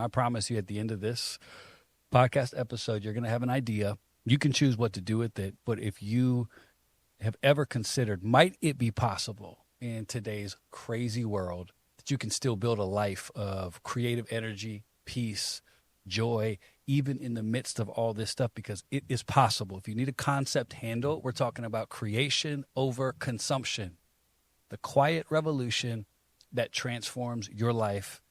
I promise you at the end of this podcast episode, you're going to have an idea. You can choose what to do with it. But if you have ever considered, might it be possible in today's crazy world that you can still build a life of creative energy, peace, joy, even in the midst of all this stuff? Because it is possible. If you need a concept handle, we're talking about creation over consumption, the quiet revolution that transforms your life,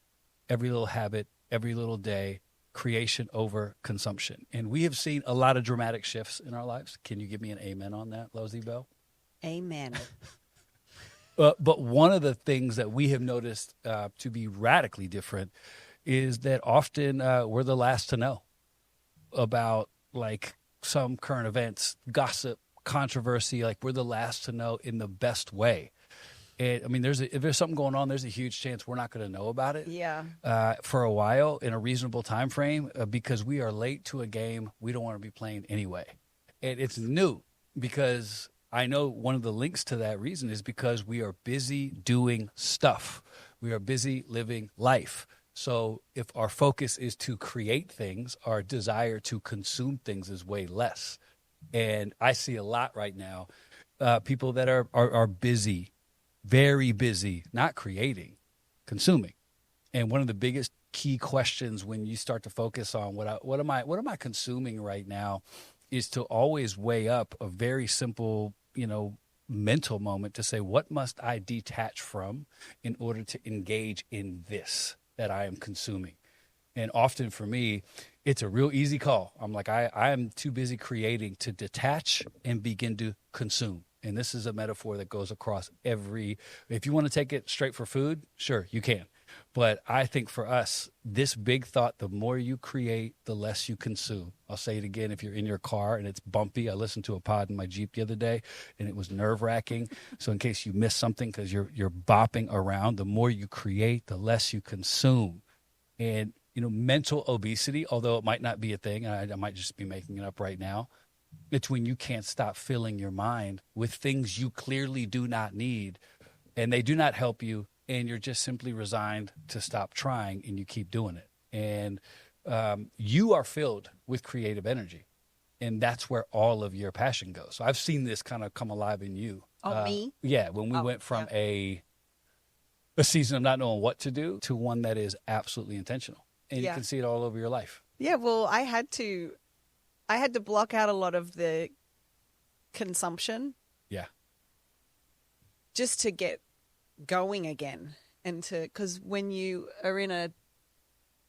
every little habit, every little day, creation over consumption. And we have seen a lot of dramatic shifts in our lives. Can you give me an amen on that, Lozy Bell? Amen. But one of the things that we have noticed to be radically different is that often we're the last to know about like some current events, gossip, controversy. Like we're the last to know in the best way. And, I mean, if there's something going on, there's a huge chance we're not going to know about it for a while in a reasonable time frame because we are late to a game we don't want to be playing anyway. And it's new because I know one of the links to that reason is because we are busy doing stuff. We are busy living life. So if our focus is to create things, our desire to consume things is way less. And I see a lot right now, people that are busy, very busy, not creating, consuming. And one of the biggest key questions when you start to focus on what am I consuming right now is to always weigh up a very simple, mental moment to say, what must I detach from in order to engage in this that I am consuming? And often for me, it's a real easy call. I'm like, I am too busy creating to detach and begin to consume. And this is a metaphor that goes across if you want to take it straight for food, sure, you can. But I think for us, this big thought, the more you create, the less you consume. I'll say it again. If you're in your car and it's bumpy, I listened to a pod in my Jeep the other day and it was nerve wracking. So in case you miss something, because you're bopping around, the more you create, the less you consume. And, mental obesity, although it might not be a thing, I might just be making it up right now. It's when you can't stop filling your mind with things you clearly do not need and they do not help you. And you're just simply resigned to stop trying and you keep doing it. And you are filled with creative energy. And that's where all of your passion goes. So I've seen this kind of come alive in you. Oh, me? Yeah. When we went from a season of not knowing what to do to one that is absolutely intentional. And you can see it all over your life. Yeah. Well, I had to block out a lot of the consumption. Yeah. Just to get going again because when you are in a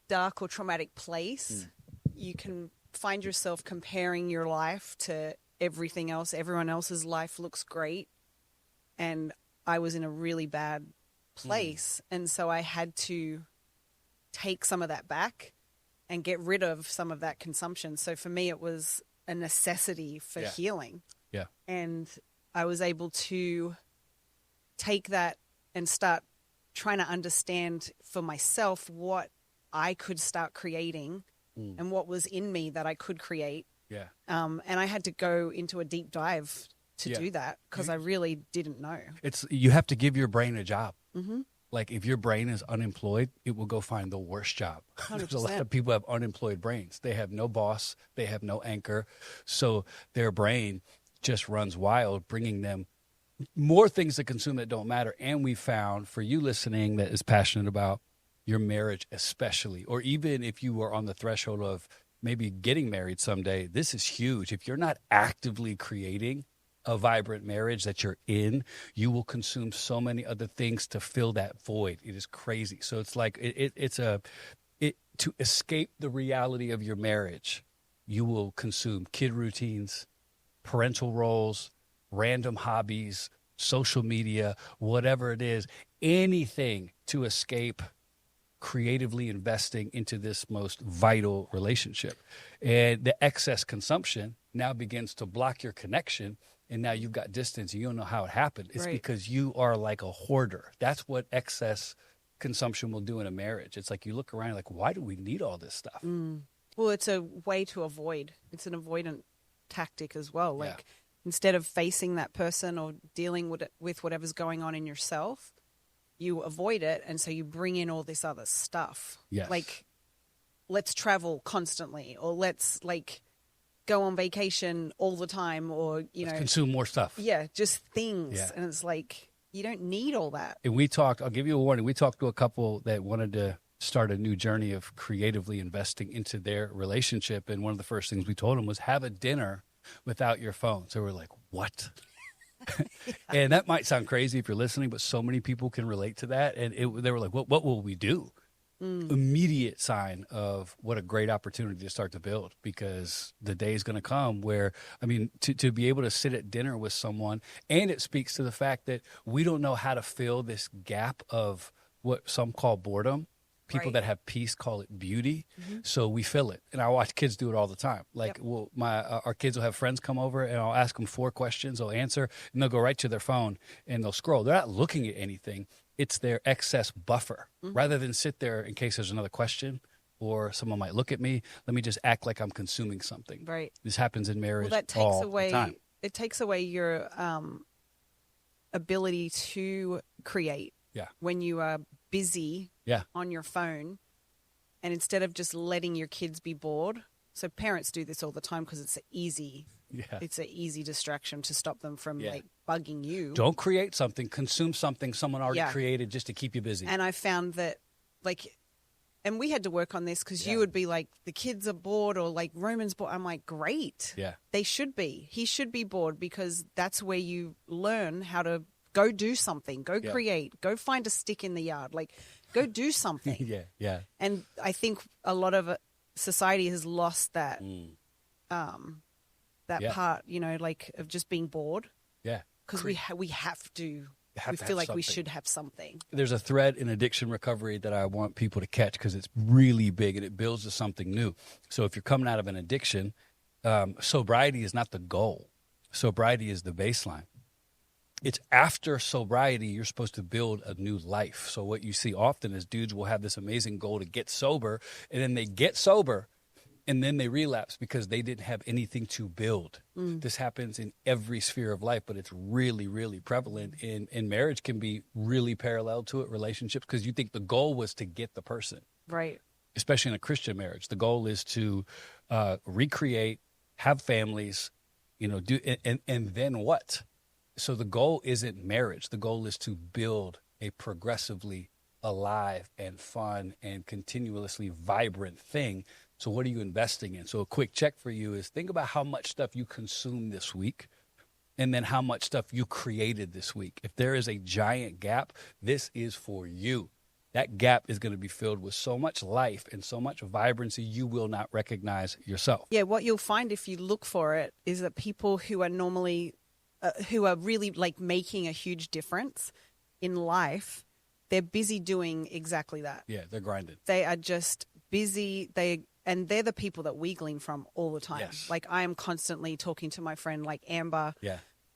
dark or traumatic place, you can find yourself comparing your life to everything else. Everyone else's life looks great. And I was in a really bad place. And so I had to take some of that back and get rid of some of that consumption. So for me, it was a necessity for healing. Yeah. And I was able to take that and start trying to understand for myself what I could start creating and what was in me that I could create. Yeah. And I had to go into a deep dive to do that because I really didn't know. You have to give your brain a job. Mm-hmm. Like if your brain is unemployed, it will go find the worst job. 100%. There's a lot of people have unemployed brains. They have no boss. They have no anchor. So their brain just runs wild, bringing them more things to consume that don't matter. And we found for you listening that is passionate about your marriage especially, or even if you were on the threshold of maybe getting married someday, this is huge. If you're not actively creating a vibrant marriage that you're in, you will consume so many other things to fill that void. It is crazy. So it's like to escape the reality of your marriage, you will consume kid routines, parental roles, random hobbies, social media, whatever it is, anything to escape creatively investing into this most vital relationship. And the excess consumption now begins to block your connection. And now you've got distance and you don't know how it happened. It's because you are like a hoarder. That's what excess consumption will do in a marriage. It's like you look around like, why do we need all this stuff? Well, it's a way to avoid. It's an avoidant tactic as well. Like instead of facing that person or dealing with whatever's going on in yourself, you avoid it. And so you bring in all this other stuff. Yes. Like let's travel constantly, or let's like go on vacation all the time, or, let's consume more stuff. Yeah, just things. Yeah. And it's like, you don't need all that. And we talked, I'll give you a warning. We talked to a couple that wanted to start a new journey of creatively investing into their relationship. And one of the first things we told them was have a dinner without your phone. So we're like, what? And that might sound crazy if you're listening, but so many people can relate to that. And they were like, what will we do? Immediate sign of what a great opportunity to start to build, because the day is going to come where, I mean, to be able to sit at dinner with someone, and it speaks to the fact that we don't know how to fill this gap of what some call boredom. People that have peace call it beauty. So we fill it. And I watch kids do it all the time. Like, our kids will have friends come over, and I'll ask them 4 questions. They'll answer, and they'll go right to their phone, and they'll scroll. They're not looking at anything. It's their excess buffer. Rather than sit there in case there's another question or someone might look at me, let me just act like I'm consuming something. Right. This happens in marriage that takes all away, the time. It takes away your ability to create. Yeah. When you are busy on your phone, and instead of just letting your kids be bored. So parents do this all the time because it's an easy distraction to stop them from like bugging you. Don't create something, consume something someone already created just to keep you busy. And I found that, like, and we had to work on this because you would be like, the kids are bored, or like Roman's bored. I'm like, great. Yeah. They should be. He should be bored, because that's where you learn how to go do something, go create, go find a stick in the yard, like go do something. And I think a lot of society has lost that part, like of just being bored. Yeah. Because we have to. We feel like we should have something. There's a thread in addiction recovery that I want people to catch, because it's really big and it builds to something new. So if you're coming out of an addiction, sobriety is not the goal. Sobriety is the baseline. It's after sobriety, you're supposed to build a new life. So what you see often is dudes will have this amazing goal to get sober, and then they get sober, and then they relapse because they didn't have anything to build. This happens in every sphere of life, but it's really, really prevalent. And marriage can be really parallel to it, relationships, because you think the goal was to get the person. Right. Especially in a Christian marriage. The goal is to recreate, have families, do, and then what? So the goal isn't marriage. The goal is to build a progressively alive and fun and continuously vibrant thing. So what are you investing in? So a quick check for you is think about how much stuff you consumed this week, and then how much stuff you created this week. If there is a giant gap, this is for you. That gap is going to be filled with so much life and so much vibrancy you will not recognize yourself. Yeah, what you'll find if you look for it is that people who are normally who are really like making a huge difference in life, they're busy doing exactly that. Yeah, they're grinding. They are just busy. And they're the people that we glean from all the time. Yes. Like, I am constantly talking to my friend like Amber,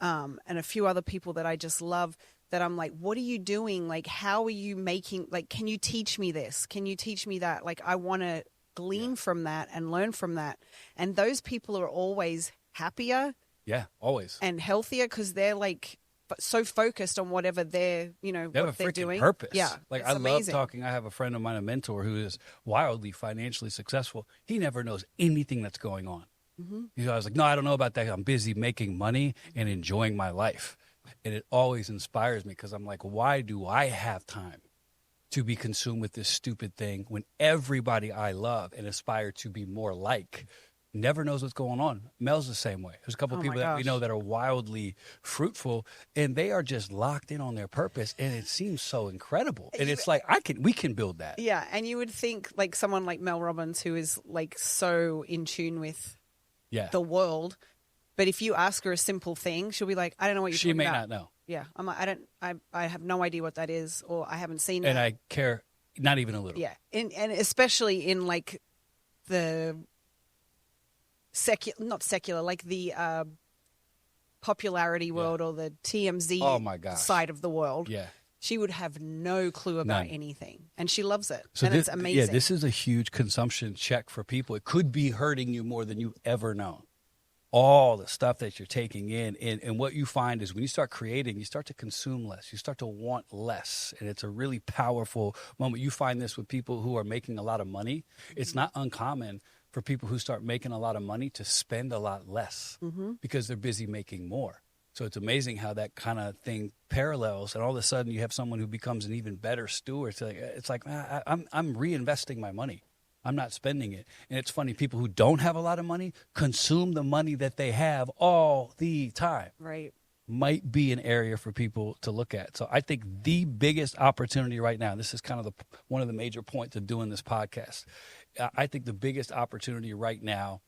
and a few other people that I just love, that I'm like, what are you doing? Like, how are you making, like, can you teach me this? Can you teach me that? Like, I want to glean from that and learn from that. And those people are always happier. Yeah, always. And healthier, because they're like so focused on whatever they're, what they're doing. Purpose. Yeah. Like, I love talking. I have a friend of mine, a mentor, who is wildly financially successful. He never knows anything that's going on. I was like, no, I don't know about that. I'm busy making money and enjoying my life. And it always inspires me, because I'm like, why do I have time to be consumed with this stupid thing when everybody I love and aspire to be more like never knows what's going on? Mel's the same way. There's a couple of people that we know that are wildly fruitful, and they are just locked in on their purpose, and it seems so incredible. And it's like, we can build that. Yeah, and you would think like someone like Mel Robbins, who is like so in tune with the world, but if you ask her a simple thing, she'll be like, I don't know what you're talking about. She may not know. Yeah, I'm like, I have no idea what that is, or I haven't seen it. And I care not even a little. Yeah, and especially in like the not secular, like the popularity world or the TMZ side of the world. Yeah. She would have no clue about anything, and she loves it. So it's amazing. Yeah, this is a huge consumption check for people. It could be hurting you more than you've ever known. all the stuff that you're taking in. And what you find is when you start creating, you start to consume less. You start to want less. And it's a really powerful moment. You find this with people who are making a lot of money. It's not uncommon for people who start making a lot of money to spend a lot less because they're busy making more. So it's amazing how that kind of thing parallels, and all of a sudden you have someone who becomes an even better steward. It's like I'm reinvesting my money. I'm not spending it. And it's funny, people who don't have a lot of money consume the money that they have all the time. Right. Might be an area for people to look at. So I think the biggest opportunity right now, this is kind of one of the major points of doing this podcast. I think the biggest opportunity right now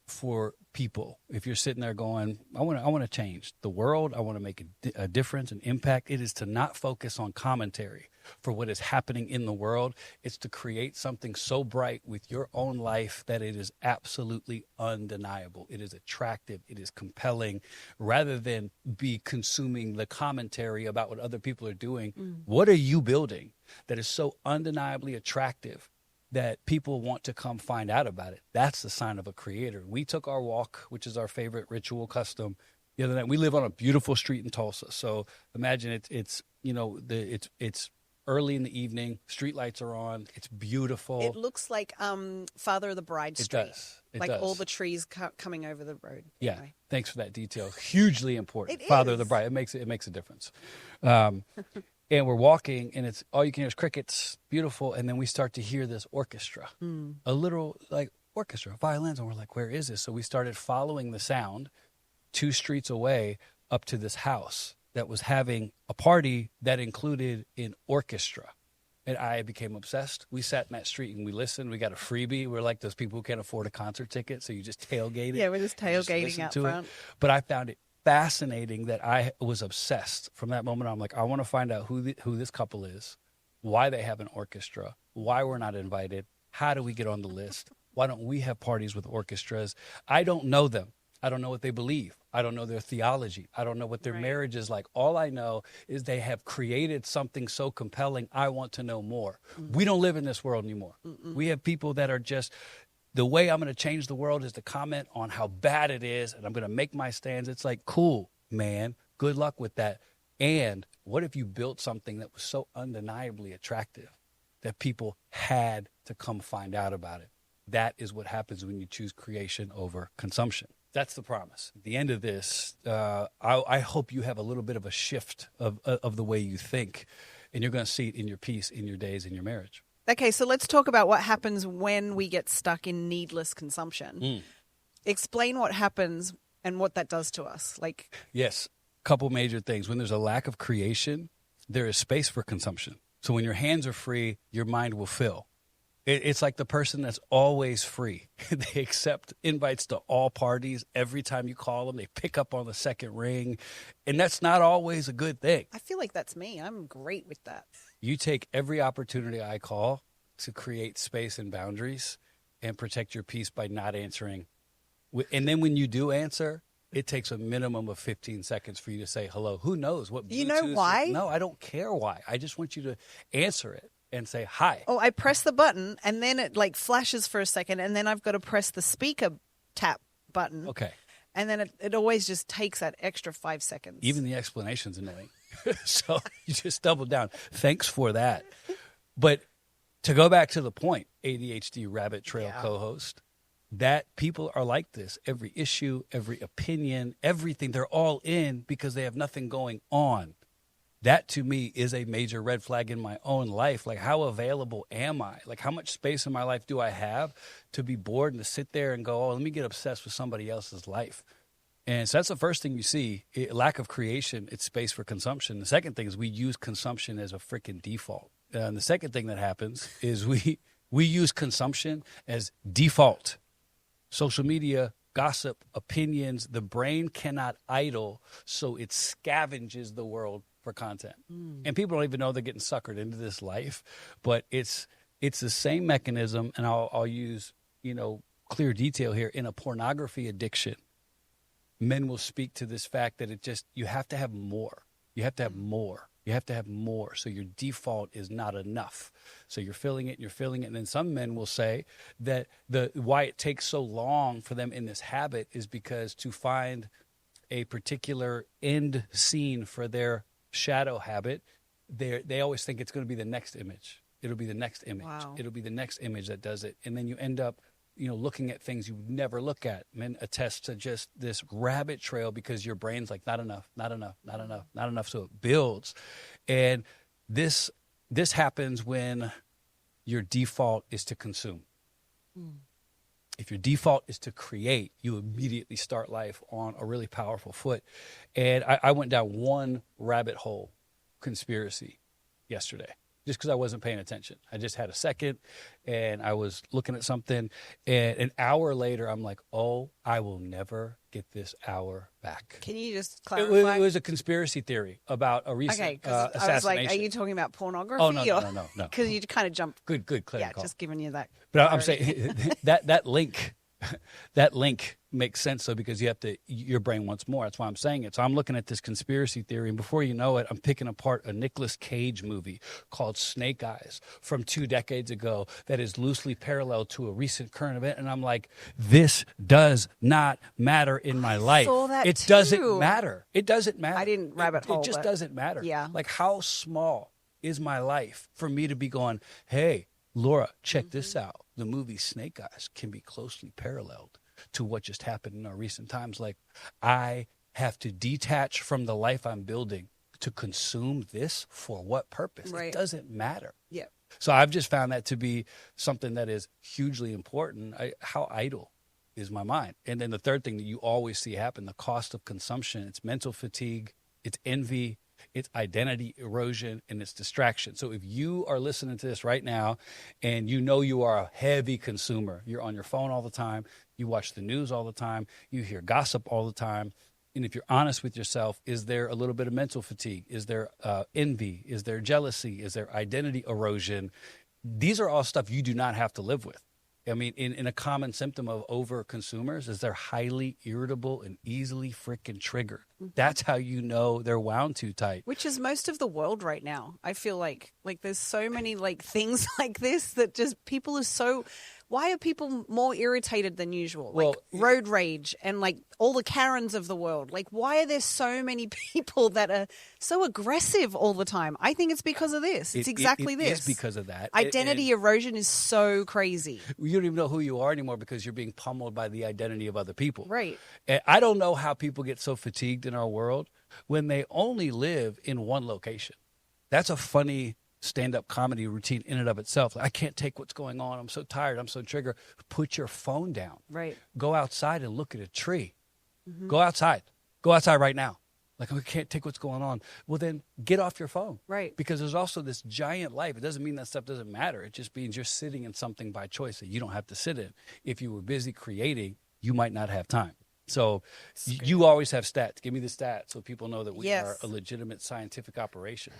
for people, if you're sitting there going, I want to change the world, I want to make a difference, an impact, it is to not focus on commentary for what is happening in the world. It's to create something so bright with your own life that it is absolutely undeniable. It is attractive. It is compelling. Rather than be consuming the commentary about what other people are doing, what are you building that is so undeniably attractive that people want to come find out about it? That's the sign of a creator. We took our walk, which is our favorite ritual custom, the other night. We live on a beautiful street in Tulsa. So imagine it's early in the evening, street lights are on, it's beautiful. It looks like Father of the Bride Street. It does. It like does. All the trees coming over the road. Yeah. Anyway. Thanks for that detail. Hugely important. It Father is. of the Bride. It makes a difference. And we're walking, and it's all you can hear is crickets, beautiful, and then we start to hear this orchestra, a literal like orchestra, violins, and we're like, where is this? So we started following the sound 2 streets away up to this house that was having a party that included an orchestra. And I became obsessed. We sat in that street and we listened. We got a freebie. We're like those people who can't afford a concert ticket, so you just tailgate it. Yeah, we're just tailgating out front. But I found it fascinating that I was obsessed. From that moment on, I'm like, I want to find out who this couple is, why they have an orchestra, why we're not invited, how do we get on the list, why don't we have parties with orchestras? I don't know them. I don't know what they believe. I don't know their theology. I don't know what their marriage is like. All I know is they have created something so compelling. I want to know more. We don't live in this world anymore. We have people that are just, the way I'm going to change the world is to comment on how bad it is, and I'm going to make my stands. It's like, cool, man. Good luck with that. And what if you built something that was so undeniably attractive that people had to come find out about it? That is what happens when you choose creation over consumption. That's the promise. At the end of this, I hope you have a little bit of a shift of the way you think, and you're going to see it in your peace, in your days, in your marriage. Okay, so let's talk about what happens when we get stuck in needless consumption. Explain what happens and what that does to us. Yes, couple major things. When there's a lack of creation, there is space for consumption. So when your hands are free, your mind will fill. It's like the person that's always free. They accept invites to all parties. Every time you call them, they pick up on the second ring. And that's not always a good thing. I feel like that's me. I'm great with that. You take every opportunity I call to create space and boundaries and protect your peace by not answering. And then when you do answer, it takes a minimum of 15 seconds for you to say hello. Who knows what Bluetooth? You know why? No, I don't care why. I just want you to answer it and say hi. Oh, I press the button and then it flashes for a second and then I've got to press the speaker tap button. Okay. And then it always just takes that extra 5 seconds. Even the explanation's annoying. So you just double down. Thanks for that. But to go back to the point, ADHD Rabbit Trail co-host, that people are like this. Every issue, every opinion, everything, they're all in because they have nothing going on. That, to me, is a major red flag in my own life. Like, how available am I? Like, how much space in my life do I have to be bored and to sit there and go, oh, let me get obsessed with somebody else's life? And so that's the first thing you see. Lack of creation, it's space for consumption. The second thing is we use consumption as a freaking default. And the second thing that happens is we use consumption as default. Social media, gossip, opinions, the brain cannot idle, so it scavenges the world for content. And people don't even know they're getting suckered into this life, but it's the same mechanism, and I'll use, clear detail here. In a pornography addiction, men will speak to this fact that you have to have more. You have to have more. You have to have more. So your default is not enough. So you're filling it and you're filling it. And then some men will say that why it takes so long for them in this habit is because to find a particular end scene for their shadow habit, they always think it's going to be the next image. It'll be the next image. Wow. It'll be the next image that does it. And then you end up, looking at things you would never look at. Men attest to just this rabbit trail because your brain's like, not enough, not enough, not enough, not enough. So it builds. And this happens when your default is to consume. If your default is to create, you immediately start life on a really powerful foot. And I went down one rabbit hole conspiracy yesterday just because I wasn't paying attention. I just had a second and I was looking at something. And an hour later, I'm like, oh, I will never get this hour back. Can you just clarify? It was a conspiracy theory about a recent assassination. I was like, are you talking about pornography? Oh, no. Because you kind of jumped. Good, clear call. Just giving you that. But I'm saying that link makes sense, though, because your brain wants more. That's why I'm saying it. So I'm looking at this conspiracy theory, and before you know it, I'm picking apart a Nicolas Cage movie called Snake Eyes from 2 decades ago that is loosely parallel to a recent current event. And I'm like, this does not matter in my life. Saw that it too. Doesn't matter. It doesn't matter. I didn't rabbit hole. It just doesn't matter. Yeah. Like, how small is my life for me to be going, hey, Laura, check this out. The movie Snake Eyes can be closely paralleled to what just happened in our recent times. Like, I have to detach from the life I'm building to consume this for what purpose? Right. It doesn't matter. Yeah. So I've just found that to be something that is hugely important. How idle is my mind? And then the third thing that you always see happen, the cost of consumption, it's mental fatigue, it's envy, it's identity erosion, and it's distraction. So if you are listening to this right now and you are a heavy consumer, you're on your phone all the time, you watch the news all the time, you hear gossip all the time, and if you're honest with yourself, is there a little bit of mental fatigue? Is there envy? Is there jealousy? Is there identity erosion? These are all stuff you do not have to live with. I mean, in a common symptom of over consumers is they're highly irritable and easily freaking triggered. That's how you know they're wound too tight. Which is most of the world right now. I feel like there's so many things like this that just people are so. Why are people more irritated than usual? Like road rage and all the Karens of the world. Like, why are there so many people that are so aggressive all the time? I think it's because of this. It's exactly this. It is because of that. Identity erosion is so crazy. You don't even know who you are anymore because you're being pummeled by the identity of other people. Right. And I don't know how people get so fatigued in our world when they only live in one location. That's a funny stand-up comedy routine in and of itself. I can't take what's going on. I'm so tired. I'm so triggered. Put your phone down. Right. Go outside and look at a tree. Go outside. Go outside right now. Like, we can't take what's going on. Well, then get off your phone. Right. Because there's also this giant life. It doesn't mean that stuff doesn't matter. It just means you're sitting in something by choice that you don't have to sit in. If you were busy creating, you might not have time. So you always have stats. Give me the stats so people know that we are a legitimate scientific operation.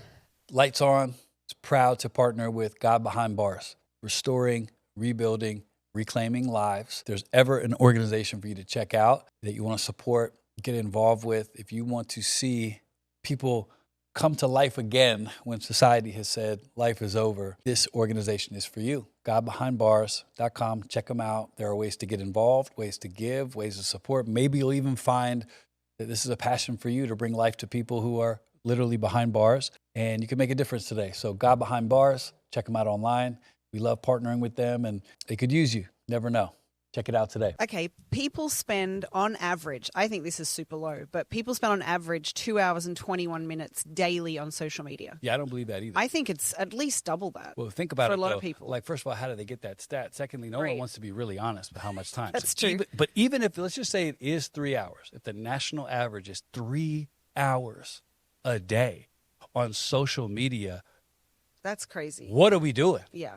Lights On is proud to partner with God Behind Bars, restoring, rebuilding, reclaiming lives. If there's ever an organization for you to check out that you want to support, get involved with, if you want to see people come to life again when society has said life is over, this organization is for you. GodBehindBars.com. Check them out. There are ways to get involved, ways to give, ways to support. Maybe you'll even find that this is a passion for you to bring life to people who are literally behind bars, and you can make a difference today. So God Behind Bars, check them out online. We love partnering with them, and they could use you. Never know. Check it out today. Okay, people spend on average, I think this is super low, but people spend on average 2 hours and 21 minutes daily on social media. Yeah, I don't believe that either. I think it's at least double that. Well, think about it, for a lot of people. Like, first of all, how do they get that stat? Secondly, no one wants to be really honest with how much time. That's true. But even if, let's just say it is 3 hours, if the national average is 3 hours a day on social media, that's crazy. What are we doing? Yeah.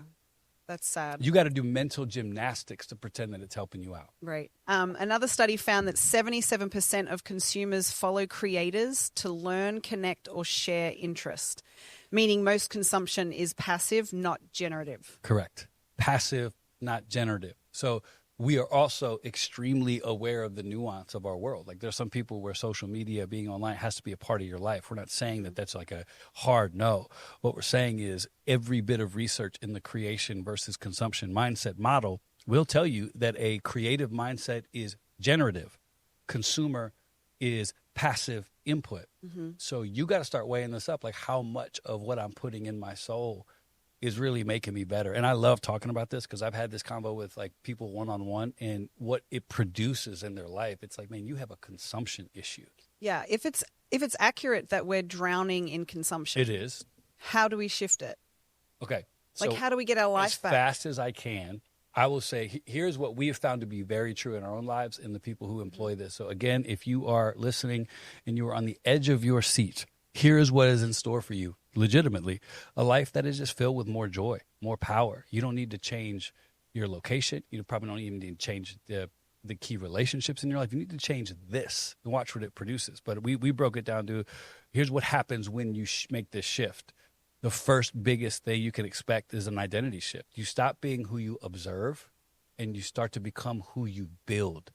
That's sad. You got to do mental gymnastics to pretend that it's helping you out. Right. Another study found that 77% of consumers follow creators to learn, connect, or share interest, meaning most consumption is passive, not generative. Correct. Passive, not generative. So we are also extremely aware of the nuance of our world. Like there's some people where social media, being online, has to be a part of your life. We're not saying that that's like a hard no. What we're saying is every bit of research in the creation versus consumption mindset model will tell you that a creative mindset is generative. Consumer is passive input. So you got to start weighing this up. Like how much of what I'm putting in my soul is really making me better. And I love talking about this because I've had this convo with like people one-on-one and what it produces in their life. It's like, man, you have a consumption issue. Yeah. If it's accurate that we're drowning in consumption. It is. How do we shift it? Okay. Like how do we get our life back? As fast as I can, I will say, here's what we have found to be very true in our own lives and the people who employ this. So again, if you are listening and you are on the edge of your seat, here is what is in store for you, legitimately. A life that is just filled with more joy, more power. You don't need to change your location. You probably don't even need to change the key relationships in your life. You need to change this and watch what it produces. But we broke it down to, here's what happens when you make this shift. The first biggest thing you can expect is an identity shift. You stop being who you observe and you start to become who you build.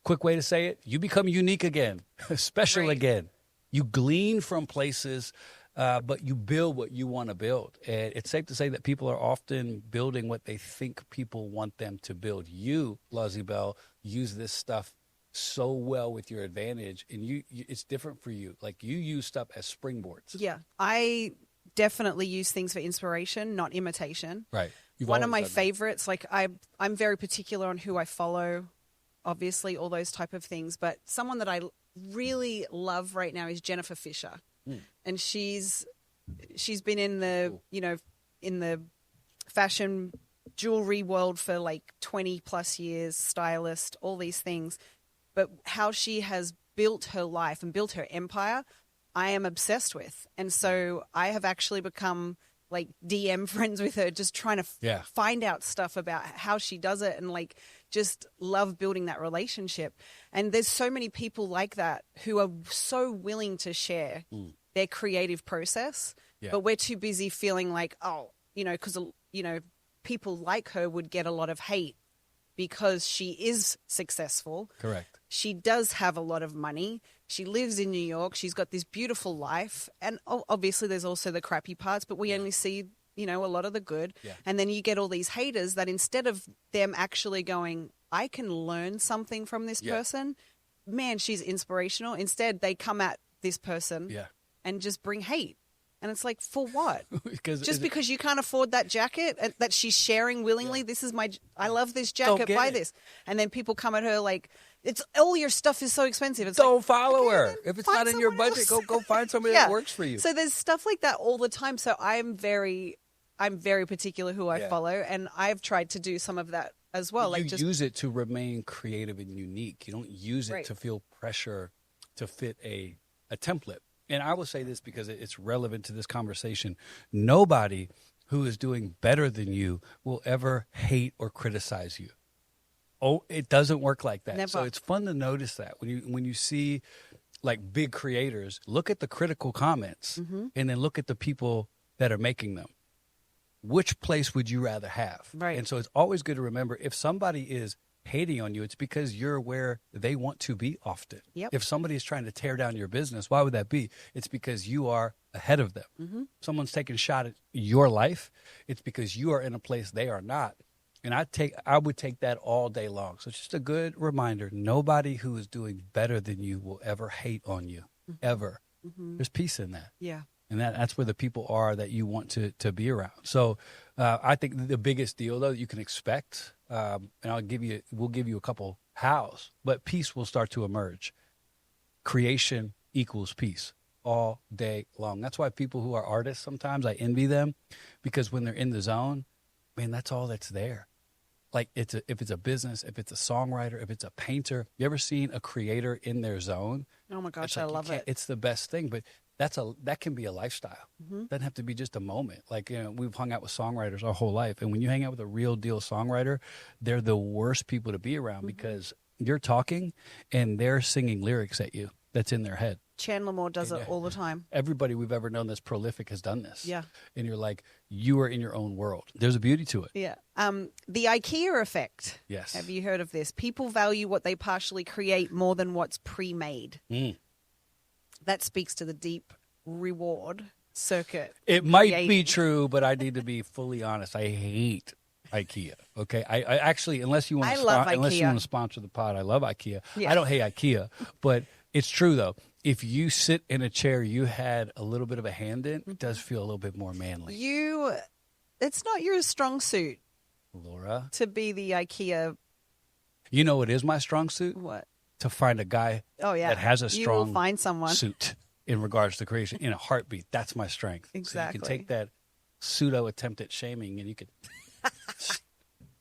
Quick way to say it, you become unique again, special again. You glean from places, but you build what you want to build. And it's safe to say that people are often building what they think people want them to build. You, Lozzie Bell, use this stuff so well with your advantage, and it's different for you. Like you use stuff as springboards. Yeah, I definitely use things for inspiration, not imitation. Right. One of my favorites, like I'm very particular on who I follow, obviously, all those type of things. But someone that I really love right now is Jennifer Fisher. And she's been in the, in the fashion jewelry world for like 20 plus years, stylist, all these things. But how she has built her life and built her empire, I am obsessed with. And so I have actually become like DM friends with her, just trying to find out stuff about how she does it and like just love building that relationship. And there's so many people like that who are so willing to share their creative process, but we're too busy feeling like, because, people like her would get a lot of hate because she is successful. Correct. She does have a lot of money. She lives in New York. She's got this beautiful life. And obviously there's also the crappy parts, but we only see, a lot of the good. Yeah. And then you get all these haters that instead of them actually going, I can learn something from this person, man, she's inspirational. Instead, they come at this person and just bring hate. And it's like, for what? Because you can't afford that jacket that she's sharing willingly. This is I love this jacket, buy this. And then people come at her like, it's all your stuff is so expensive. It's don't follow her. If it's not in your budget, go find somebody that works for you. So there's stuff like that all the time. So I'm very particular who I follow. And I've tried to do some of that as well. You use it to remain creative and unique. You don't use it to feel pressure to fit a template. And I will say this because it's relevant to this conversation. Nobody who is doing better than you will ever hate or criticize you. Oh, it doesn't work like that. Never. So it's fun to notice that when you see like big creators, look at the critical comments and then look at the people that are making them. Which place would you rather have? Right. And so it's always good to remember if somebody is hating on you, it's because you're where they want to be often. Yep. If somebody is trying to tear down your business, why would that be? It's because you are ahead of them. Someone's taking a shot at your life. It's because you are in a place they are not. And I would take that all day long. So it's just a good reminder. Nobody who is doing better than you will ever hate on you, ever. There's peace in that. Yeah. And that's where the people are that you want to be around. So I think the biggest deal, though, that you can expect, and we'll give you a couple hows, but peace will start to emerge. Creation equals peace all day long. That's why people who are artists, sometimes I envy them, because when they're in the zone, man, that's all that's there. Like if it's a business, if it's a songwriter, if it's a painter, you ever seen a creator in their zone? Oh my gosh, I love it. It's the best thing, but that can be a lifestyle. Doesn't have to be just a moment. Like, we've hung out with songwriters our whole life, and when you hang out with a real deal songwriter, they're the worst people to be around because you're talking and they're singing lyrics at you that's in their head. Chandler Moore does it all the time. Everybody we've ever known that's prolific has done this. Yeah. And you're like, you are in your own world. There's a beauty to it. Yeah. The IKEA effect. Yes. Have you heard of this? People value what they partially create more than what's pre-made. That speaks to the deep reward circuit. It might be true, but I need to be fully honest. I hate IKEA. Okay. I actually, unless you want to sponsor the pod, I love IKEA. Yeah. I don't hate IKEA, but it's true though. If you sit in a chair you had a little bit of a hand in, it does feel a little bit more manly. It's not your strong suit, Laura, to be the IKEA. You know what is my strong suit? What? To find a guy that has a strong you will find someone. suit in regards to creation in a heartbeat. That's my strength. Exactly. So you can take that pseudo attempt at shaming and you can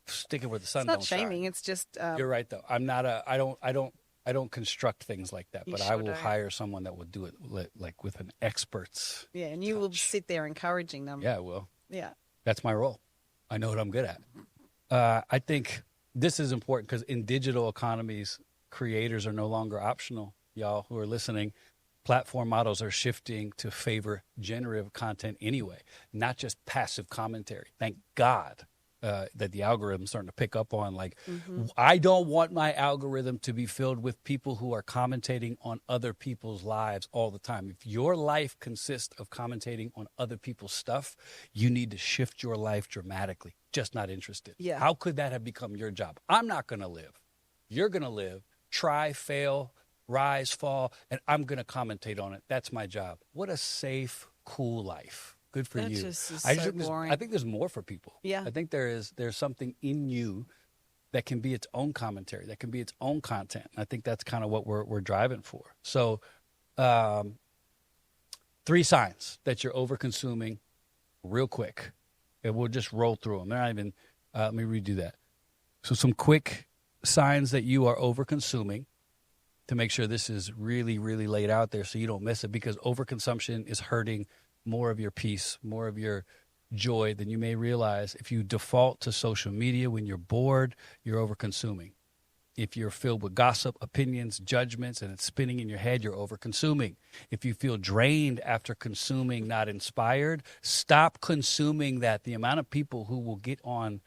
stick it where the sun don't shine. It's not shaming. It's just. You're right though. I don't construct things like that, but I will hire someone that will do it like with an expert's and you will sit there encouraging them. Yeah, I will. Yeah. That's my role. I know what I'm good at. I think this is important because in digital economies, creators are no longer optional. Y'all who are listening, platform models are shifting to favor generative content anyway, not just passive commentary. Thank God. That the algorithm's starting to pick up on. I don't want my algorithm to be filled with people who are commentating on other people's lives all the time. If your life consists of commentating on other people's stuff, you need to shift your life dramatically. Just not interested. Yeah. How could that have become your job? I'm not going to live. You're going to live, try, fail, rise, fall, and I'm going to commentate on it. That's my job. What a safe, cool life. Good for you. I think there's more for people. Yeah. I think there's something in you that can be its own commentary, that can be its own content. I think that's kind of what we're driving for. So 3 signs that you're over-consuming real quick. And we'll just roll through them. They're not even, let me redo that. So some quick signs that you are over-consuming, to make sure this is really, really laid out there so you don't miss it, because overconsumption is hurting more of your peace, more of your joy than you may realize. If you default to social media when you're bored, you're over-consuming. If you're filled with gossip, opinions, judgments, and it's spinning in your head, you're over-consuming. If you feel drained after consuming, not inspired, stop consuming that. The amount of people who will get on,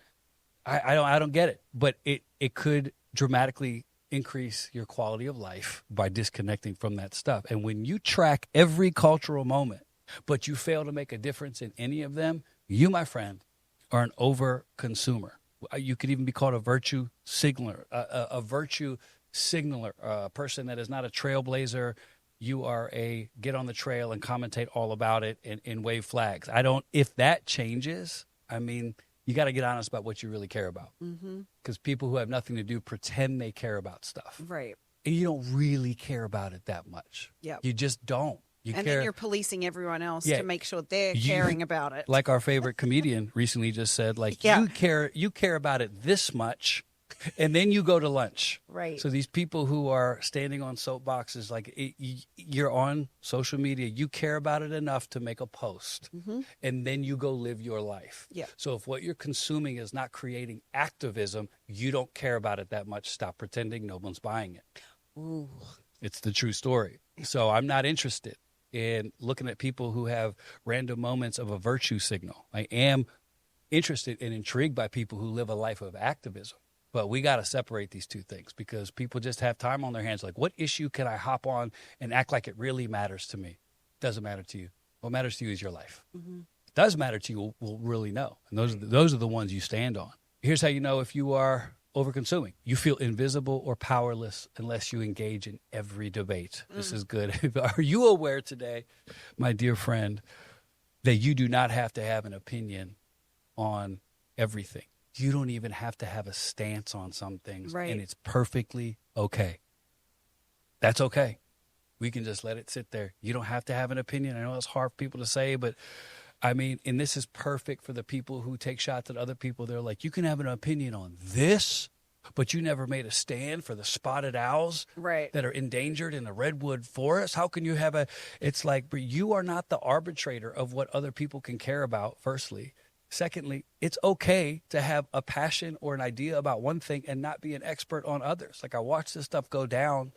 I don't get it, but it could dramatically increase your quality of life by disconnecting from that stuff. And when you track every cultural moment, but you fail to make a difference in any of them, you, my friend, are an over-consumer. You could even be called a virtue signaler, a virtue signaler, a person that is not a trailblazer. You are a get on the trail and commentate all about it and wave flags. If that changes, you got to get honest about what you really care about. Because people who have nothing to do pretend they care about stuff. Right. And you don't really care about it that much. Yeah. You just don't. Then you're policing everyone else to make sure they're caring about it. Like our favorite comedian recently just said, you care about it this much, and then you go to lunch. Right. So these people who are standing on soapboxes, you're on social media, you care about it enough to make a post, and then you go live your life. Yeah. So if what you're consuming is not creating activism, you don't care about it that much. Stop pretending no one's buying it. Ooh. It's the true story. So I'm not interested in looking at people who have random moments of a virtue signal. I am interested and intrigued by people who live a life of activism. But we got to separate these two things, because people just have time on their hands. Like, what issue can I hop on and act like it really matters to me? Doesn't matter to you. What matters to you is your life. It does matter to you, we'll really know. And those are the ones you stand on. Here's how you know if you are over-consuming. You feel invisible or powerless unless you engage in every debate. This is good. Are you aware today, my dear friend, that you do not have to have an opinion on everything? You don't even have to have a stance on some things, and it's perfectly okay. That's okay. We can just let it sit there. You don't have to have an opinion. I know it's hard for people to say, but and this is perfect for the people who take shots at other people. They're like, you can have an opinion on this, but you never made a stand for the spotted owls that are endangered in the redwood forest. How can you have it's like, but you are not the arbitrator of what other people can care about, firstly. Secondly, it's okay to have a passion or an idea about one thing and not be an expert on others. Like, I watched this stuff go down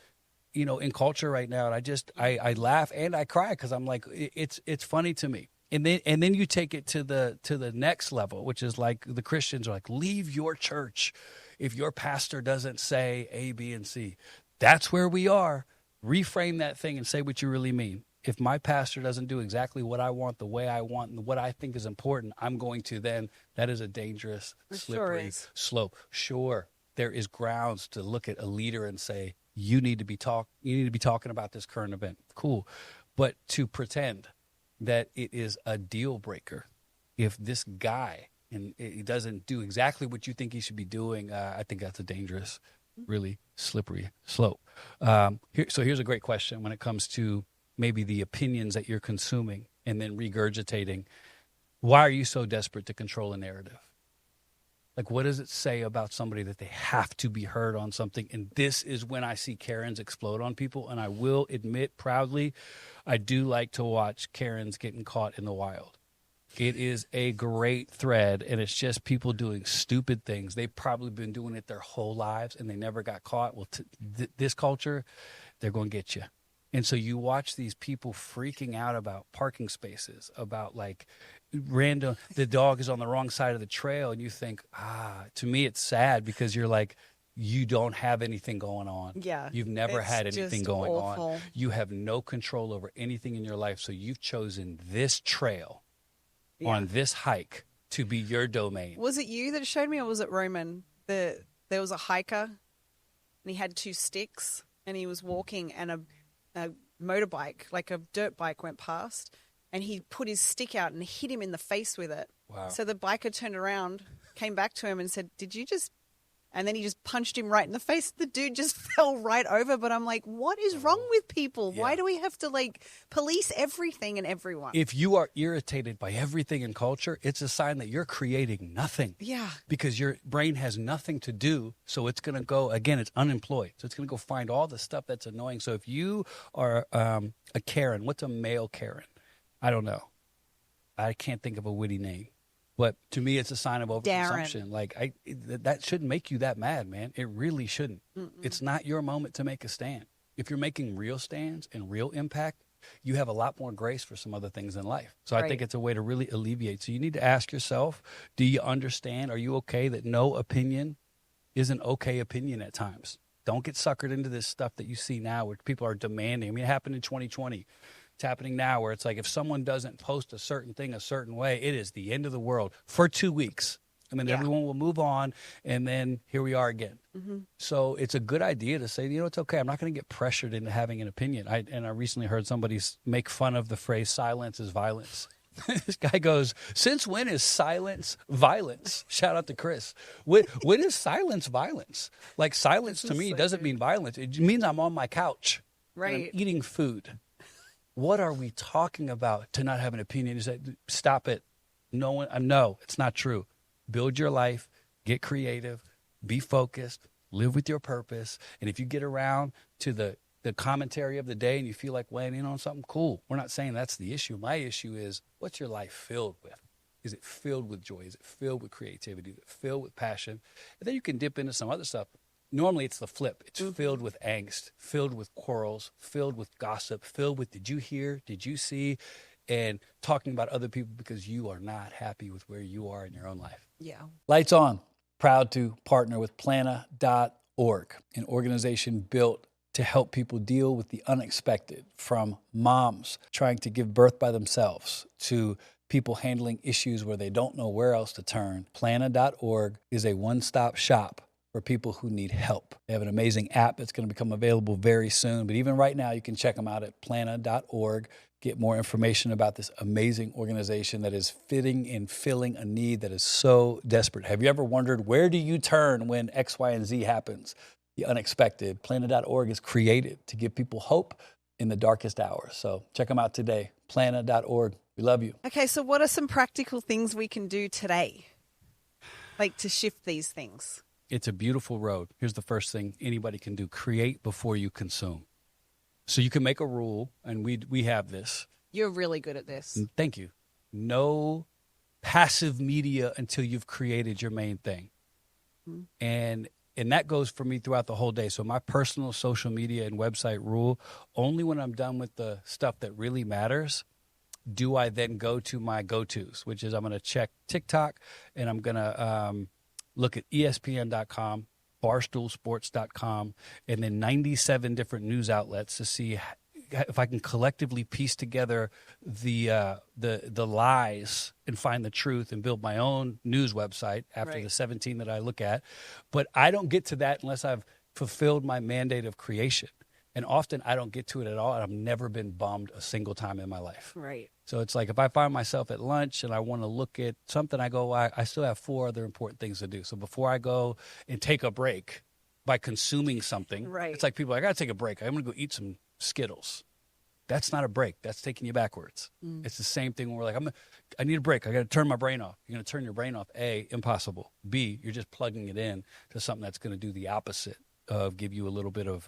in culture right now, and I laugh and I cry because I'm like, it's funny to me. And then you take it to the next level, which is like the Christians are like, leave your church if your pastor doesn't say A, B, and C. That's where we are. Reframe that thing and say what you really mean. If my pastor doesn't do exactly what I want, the way I want, and what I think is important, I'm going to then. That is a dangerous, slippery slope. Sure, there is grounds to look at a leader and say, you need to be talking about this current event. Cool. But to pretend that it is a deal breaker if this guy and he doesn't do exactly what you think he should be doing, I think that's a dangerous, really slippery slope. Here's a great question when it comes to maybe the opinions that you're consuming and then regurgitating. Why are you so desperate to control a narrative? Like, what does it say about somebody that they have to be heard on something? And this is when I see Karens explode on people. And I will admit proudly, I do like to watch Karens getting caught in the wild. It is a great thread, and it's just people doing stupid things. They've probably been doing it their whole lives, and they never got caught. Well, this culture, they're going to get you. And so you watch these people freaking out about parking spaces, about like random, the dog is on the wrong side of the trail. And you think, to me, it's sad because you're like, you don't have anything going on. Yeah. You've never had anything going awful. on. You have no control over anything in your life. So you've chosen this trail on this hike to be your domain. Was it you that showed me, or was it Roman? There was a hiker and he had 2 sticks and he was walking, and a motorbike, like a dirt bike, went past, and he put his stick out and hit him in the face with it. Wow. So the biker turned around, came back to him and said, did you just... And then he just punched him right in the face. The dude just fell right over. But I'm like, what is wrong with people? Yeah. Why do we have to like police everything and everyone? If you are irritated by everything in culture, it's a sign that you're creating nothing. Yeah. Because your brain has nothing to do. So it's going to go, again, it's unemployed. So it's going to go find all the stuff that's annoying. So if you are a Karen, what's a male Karen? I don't know. I can't think of a witty name. But to me, it's a sign of overconsumption. Like, that shouldn't make you that mad, man. It really shouldn't. It's not your moment to make a stand. If you're making real stands and real impact, you have a lot more grace for some other things in life. So I think it's a way to really alleviate. So you need to ask yourself, do you understand? Are you okay that no opinion is an okay opinion at times? Don't get suckered into this stuff that you see now where people are demanding. I mean, it happened in 2020. It's happening now where it's like if someone doesn't post a certain thing a certain way, it is the end of the world for 2 weeks. And then everyone will move on, and then here we are again. So it's a good idea to say, it's okay. I'm not going to get pressured into having an opinion. I recently heard somebody make fun of the phrase silence is violence. This guy goes, since when is silence violence? Shout out to Chris. When is silence violence? Like silence to me doesn't mean violence. It means I'm on my couch. Right. And I'm eating food. What are we talking about to not have an opinion? You say, stop it. No, it's not true. Build your life, get creative, be focused, live with your purpose. And if you get around to the commentary of the day and you feel like weighing in on something, cool. We're not saying that's the issue. My issue is, what's your life filled with? Is it filled with joy? Is it filled with creativity? Is it filled with passion? And then you can dip into some other stuff. Normally it's the flip. It's filled with angst, filled with quarrels, filled with gossip, filled with did you hear, did you see, and talking about other people because you are not happy with where you are in your own life. Yeah. Lights on. Proud to partner with Plana.org, an organization built to help people deal with the unexpected, from moms trying to give birth by themselves to people handling issues where they don't know where else to turn. Plana.org is a one-stop shop for people who need help. They have an amazing app that's going to become available very soon. But even right now, you can check them out at plana.org. Get more information about this amazing organization that is fitting and filling a need that is so desperate. Have you ever wondered, where do you turn when X, Y, and Z happens? The unexpected. Plana.org is created to give people hope in the darkest hours. So check them out today. Plana.org. We love you. Okay, so what are some practical things we can do today, like to shift these things? It's a beautiful road. Here's the first thing anybody can do. Create before you consume. So you can make a rule, and we have this. You're really good at this. Thank you. No passive media until you've created your main thing. And And that goes for me throughout the whole day. So my personal social media and website rule, only when I'm done with the stuff that really matters do I then go to my go-tos, which is I'm going to check TikTok and I'm going to look at ESPN.com, barstoolsports.com, and then 97 different news outlets to see if I can collectively piece together the lies and find the truth and build my own news website after the 17 that I look at. But I don't get to that unless I've fulfilled my mandate of creation. And often I don't get to it at all. And I've never been bummed a single time in my life. Right. So it's like if I find myself at lunch and I want to look at something, I go, I still have 4 other important things to do. So before I go and take a break by consuming something, it's like people are like, I got to take a break. I'm going to go eat some Skittles. That's not a break. That's taking you backwards. It's the same thing when we're like, I need a break. I got to turn my brain off. You're going to turn your brain off. A, impossible. B, you're just plugging it in to something that's going to do the opposite of give you a little bit of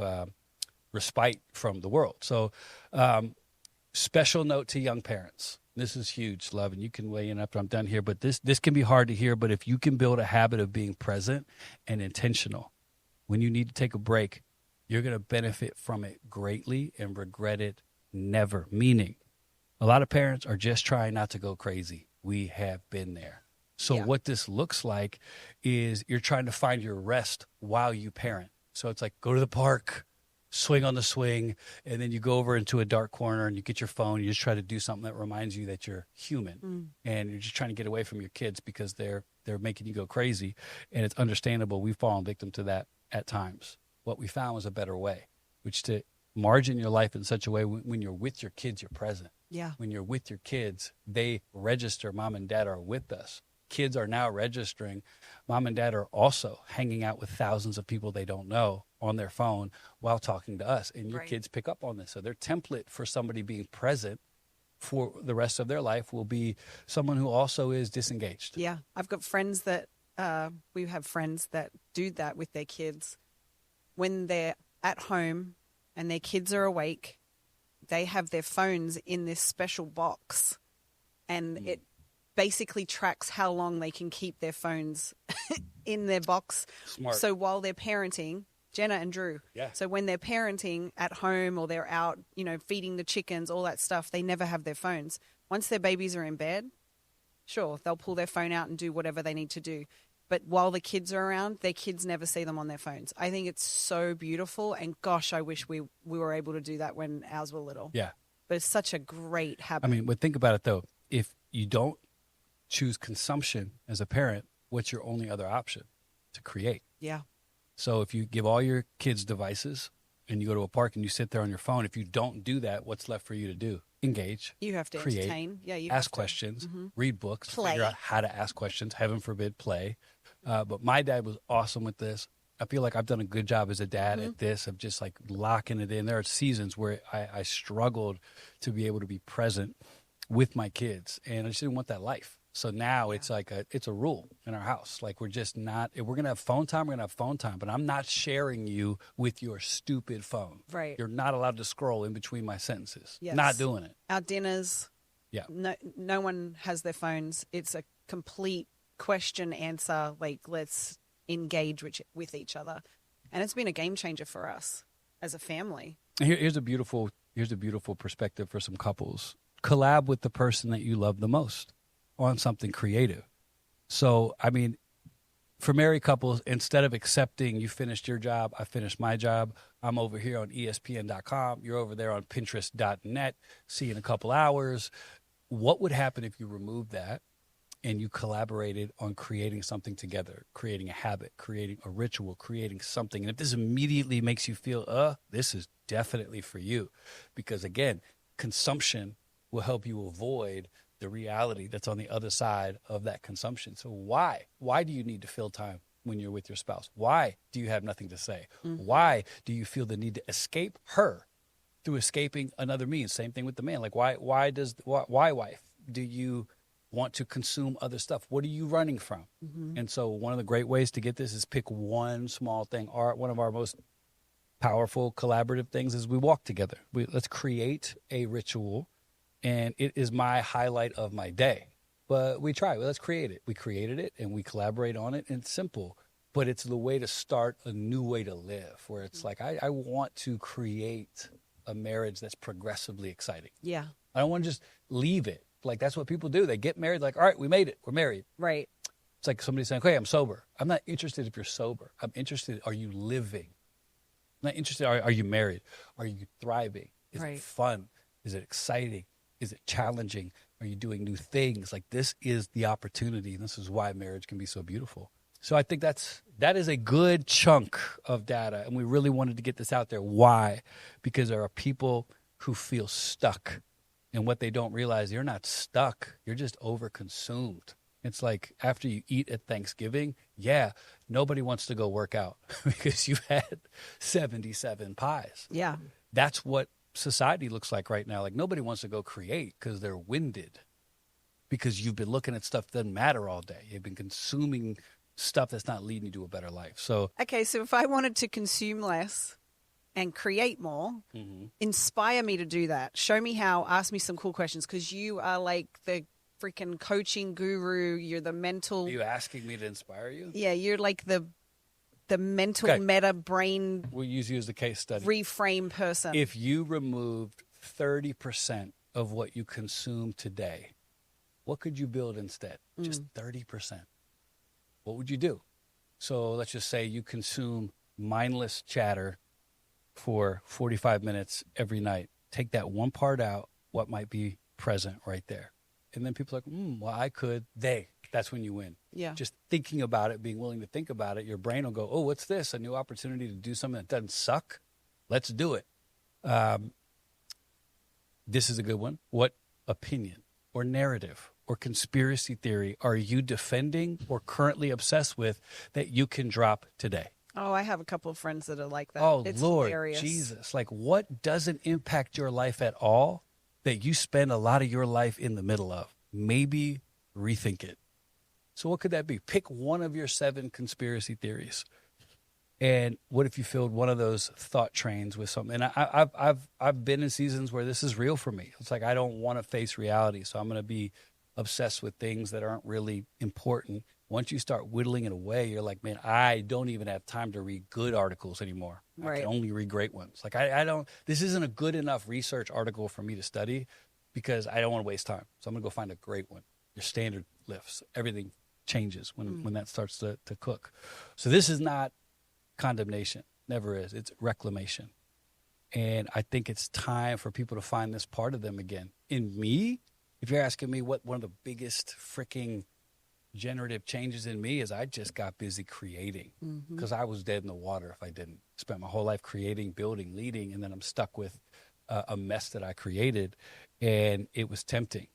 respite from the world. So special note to young parents. This is huge, love, and you can weigh in after I'm done here, but this can be hard to hear, but if you can build a habit of being present and intentional, when you need to take a break, you're going to benefit from it greatly and regret it never. Meaning, a lot of parents are just trying not to go crazy. We have been there. So what this looks like is you're trying to find your rest while you parent. So it's like go to the park, swing on the swing, and then you go over into a dark corner and you get your phone. You just try to do something that reminds you that you're human, and you're just trying to get away from your kids because they're making you go crazy. And it's understandable. We've fallen victim to that at times. What we found was a better way, which to margin your life in such a way when you're with your kids, you're present. Yeah. When you're with your kids, they register mom and dad are with us. Kids are now registering mom and dad are also hanging out with thousands of people they don't know on their phone while talking to us. And your kids pick up on this. So their template for somebody being present for the rest of their life will be someone who also is disengaged. Yeah. I've got friends that we have friends that do that with their kids. When they're at home and their kids are awake, they have their phones in this special box, and it basically tracks how long they can keep their phones in their box. Smart. So while they're parenting, Jenna and Drew. Yeah. So when they're parenting at home or they're out, feeding the chickens, all that stuff, they never have their phones. Once their babies are in bed, sure, they'll pull their phone out and do whatever they need to do. But while the kids are around, their kids never see them on their phones. I think it's so beautiful. And gosh, I wish we were able to do that when ours were little. Yeah. But it's such a great habit. I mean, but think about it, though. If you don't choose consumption as a parent, what's your only other option? To create. Yeah. So if you give all your kids devices and you go to a park and you sit there on your phone, if you don't do that, what's left for you to do? Engage. You have to create, entertain. Yeah, you ask have to. questions, Mm-hmm. read books, Play. figure out how to ask questions, heaven forbid, play. But my dad was awesome with this. I feel like I've done a good job as a dad at this, of just like locking it in. There are seasons where I struggled to be able to be present with my kids, and I just didn't want that life. So now it's like it's a rule in our house. Like we're just not, if we're going to have phone time, we're going to have phone time, but I'm not sharing you with your stupid phone. Right. You're not allowed to scroll in between my sentences. Yes. Not doing it. Our dinners, no one has their phones. It's a complete question answer, like let's engage with each other. And it's been a game changer for us as a family. Here's a beautiful perspective for some couples. Collab with the person that you love the most on something creative. So, I mean, for married couples, instead of accepting you finished your job, I finished my job, I'm over here on ESPN.com, you're over there on Pinterest.net, see you in a couple hours. What would happen if you removed that and you collaborated on creating something together, creating a habit, creating a ritual, creating something? And if this immediately makes you feel, this is definitely for you. Because again, consumption will help you avoid the reality that's on the other side of that consumption. So why do you need to fill time when you're with your spouse? Why do you have nothing to say? Mm-hmm. Why do you feel the need to escape her through escaping another means? Same thing with the man. Like why wife do you want to consume other stuff? What are you running from? Mm-hmm. And so one of the great ways to get this is pick one small thing. One of our most powerful collaborative things is we walk together. Let's create a ritual. And it is my highlight of my day. But we try. Let's create it. We created it, and we collaborate on it. And it's simple. but it's the way to start a new way to live, where it's like, I want to create a marriage that's progressively exciting. Yeah. I don't want to just leave it. Like, that's what people do. They get married, like, all right, we made it. We're married. Right. It's like somebody saying, okay, I'm sober. I'm not interested if you're sober. I'm interested, are you living? I'm not interested, are you married? Are you thriving? Is it fun? Is it exciting? Is it challenging? Are you doing new things? Like, this is the opportunity. And this is why marriage can be so beautiful. So I think that is a good chunk of data. And we really wanted to get this out there. Why? Because there are people who feel stuck. And what they don't realize, you're not stuck. You're just overconsumed. It's like after you eat at Thanksgiving, nobody wants to go work out because you've had 77 pies. Yeah. That's what society looks like right now. Like, nobody wants to go create because they're winded, because you've been looking at stuff that doesn't matter all day. You've been consuming stuff that's not leading you to a better life. So, okay, so if I wanted to consume less and create more, inspire me to do that. Show me how. Ask me some cool questions, because you are like the freaking coaching guru. You're the mental. Are you asking me to inspire you? Yeah, you're like the mental meta brain. We'll use you as the case study. Reframe person. If you removed 30% of what you consume today, what could you build instead? Just 30%. What would you do? So let's just say you consume mindless chatter for 45 minutes every night. Take that one part out, what might be present right there. And then people are like, well, I could. That's when you win. Yeah. Just thinking about it, being willing to think about it, your brain will go, oh, what's this? A new opportunity to do something that doesn't suck? Let's do it. This is a good one. What opinion or narrative or conspiracy theory are you defending or currently obsessed with that you can drop today? Oh, I have a couple of friends that are like that. Oh, it's Lord hilarious. Jesus. Like, what doesn't impact your life at all that you spend a lot of your life in the middle of? Maybe rethink it. So what could that be? Pick one of your 7 conspiracy theories. And what if you filled one of those thought trains with something? And I've been in seasons where this is real for me. It's like, I don't want to face reality, so I'm going to be obsessed with things that aren't really important. Once you start whittling it away, you're like, man, I don't even have time to read good articles anymore. I can only read great ones. Like, this isn't a good enough research article for me to study because I don't want to waste time. So I'm going to go find a great one. Your standard lifts. Everything changes when that starts to cook. So this is not condemnation. Never is. It's reclamation. And I think it's time for people to find this part of them again. In me, if you're asking me what one of the biggest freaking generative changes in me is, I just got busy creating, because I was dead in the water if I didn't. Spent my whole life creating, building, leading, and then I'm stuck with a mess that I created. And it was tempting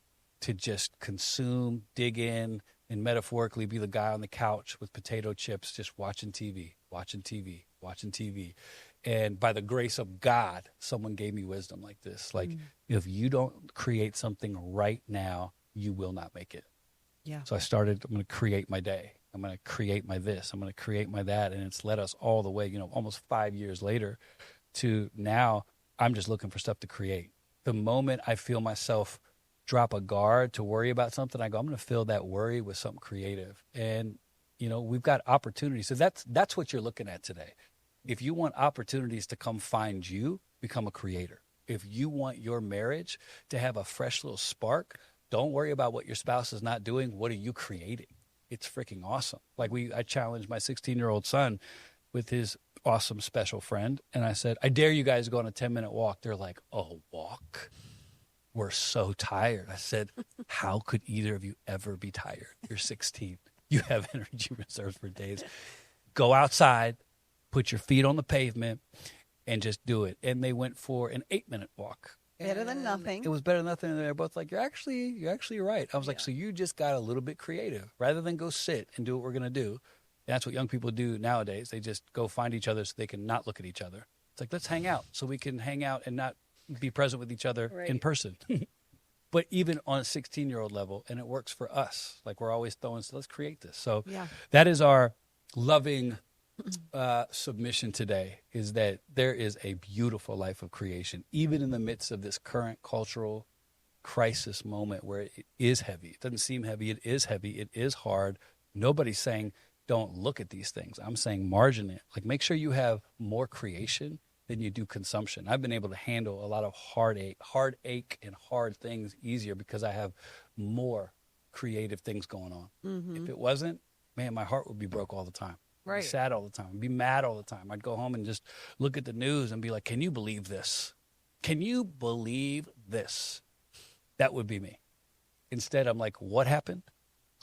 to just consume, dig in, and metaphorically be the guy on the couch with potato chips, just watching TV. And by the grace of God, someone gave me wisdom like this. Like, if you don't create something right now, you will not make it. Yeah. So I started, I'm going to create my day. I'm going to create my this. I'm going to create my that. And it's led us all the way, almost 5 years later to now I'm just looking for stuff to create. The moment I feel myself drop a guard to worry about something, I go, I'm going to fill that worry with something creative. And, we've got opportunities. So that's what you're looking at today. If you want opportunities to come find you, become a creator. If you want your marriage to have a fresh little spark, don't worry about what your spouse is not doing. What are you creating? It's freaking awesome. Like I challenged my 16-year-old son with his awesome special friend. And I said, I dare you guys to go on a 10-minute walk. They're like, oh, walk? We're so tired. I said, how could either of you ever be tired? You're 16. You have energy reserves for days. Go outside, put your feet on the pavement, and just do it. And they went for an 8-minute walk. Better than nothing. It was better than nothing. And they're both like, you're actually right. I was like, so you just got a little bit creative. Rather than go sit and do what we're going to do. And that's what young people do nowadays. They just go find each other so they can not look at each other. It's like, let's hang out so we can hang out and not be present with each other in person. But even on a 16-year-old level, and it works for us. Like, we're always throwing, so let's create this. So that is our loving submission today, is that there is a beautiful life of creation, even in the midst of this current cultural crisis moment where it is heavy. It doesn't seem heavy. It is heavy. It is hard. Nobody's saying don't look at these things. I'm saying margin it. Like, make sure you have more creation than you do consumption. I've been able to handle a lot of heartache and hard things easier because I have more creative things going on. If it wasn't, man, my heart would be broke all the time. Right. I'd be sad all the time. I'd be mad all the time. I'd go home and just look at the news and be like, can you believe this? Can you believe this? That would be me. Instead, I'm like, what happened?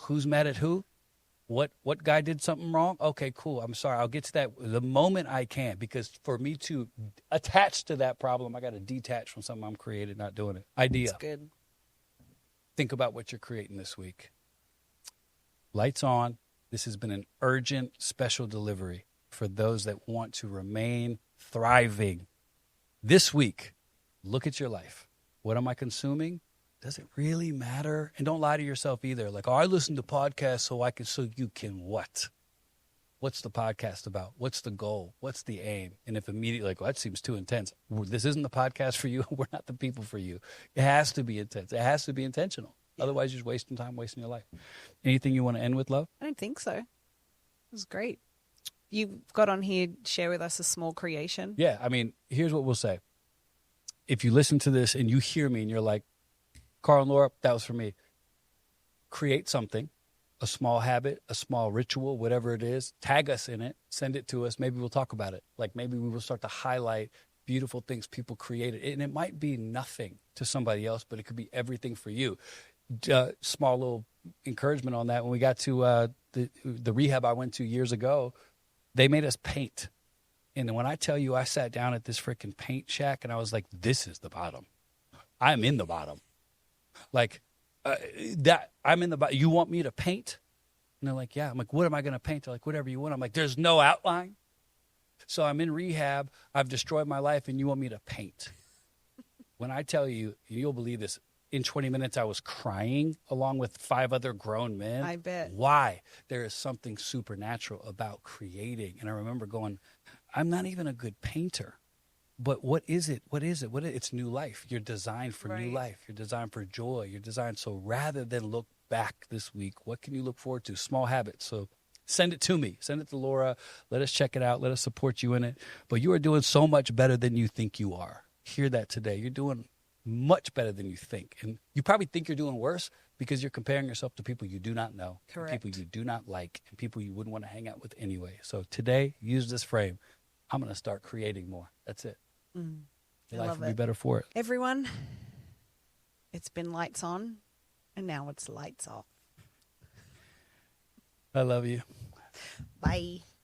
Who's mad at who? What guy did something wrong? Okay, cool. I'm sorry. I'll get to that the moment I can, because for me to attach to that problem, I got to detach from something I'm creating, not doing it. Idea. That's good. Think about what you're creating this week. Lights on. This has been an urgent special delivery for those that want to remain thriving. This week, look at your life. What am I consuming? Does it really matter? And don't lie to yourself either. Like, oh, I listen to podcasts so you can what? What's the podcast about? What's the goal? What's the aim? And if immediately, like, well, that seems too intense. This isn't the podcast for you. We're not the people for you. It has to be intense. It has to be intentional. Yeah. Otherwise, you're just wasting time, wasting your life. Anything you want to end with, love? I don't think so. It was great. You've got on here, share with us a small creation. Yeah, I mean, here's what we'll say. If you listen to this and you hear me and you're like, Carl and Laura, that was for me. Create something, a small habit, a small ritual, whatever it is. Tag us in it. Send it to us. Maybe we'll talk about it. Like, maybe we will start to highlight beautiful things people created. And it might be nothing to somebody else, but it could be everything for you. Small little encouragement on that. When we got to the rehab I went to years ago, they made us paint. And when I tell you, I sat down at this freaking paint shack and I was like, this is the bottom. I'm in the bottom. Like, that I'm in the bottom. You want me to paint? And they're like, yeah. I'm like, what am I going to paint? They're like, whatever you want. I'm like, there's no outline. So I'm in rehab. I've destroyed my life and you want me to paint. When I tell you, you'll believe this. In 20 minutes, I was crying along with 5 other grown men. I bet. Why? There is something supernatural about creating. And I remember going, I'm not even a good painter. But what is it? It's new life. You're designed for new life. You're designed for joy. You're designed. So rather than look back this week, what can you look forward to? Small habits. So send it to me. Send it to Laura. Let us check it out. Let us support you in it. But you are doing so much better than you think you are. Hear that today. You're doing much better than you think. And you probably think you're doing worse because you're comparing yourself to people you do not know. Correct. People you do not like, and people you wouldn't want to hang out with anyway. So today, use this frame. I'm going to start creating more. That's it. Your life will be better for it. Everyone, it's been lights on, and now it's lights off. I love you. Bye.